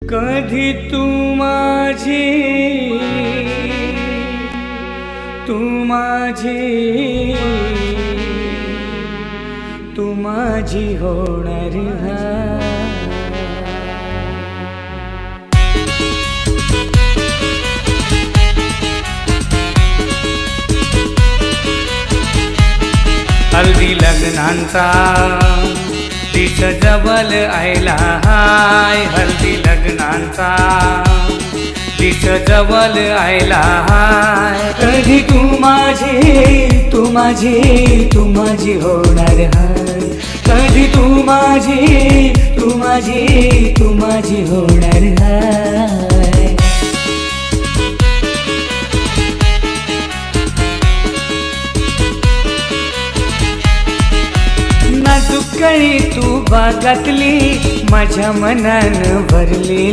कधी तू माझी तू माझी होणार हल्दी लग्नांचा तीच जवळ आयला हाय हल्दी लग्नांचा तीच जवळ आयला हाय कधी तू माझी होणार हाय कधी तू माझी होणार हाय नाजूक कळी तू बागातली माझ्या मनानं भरली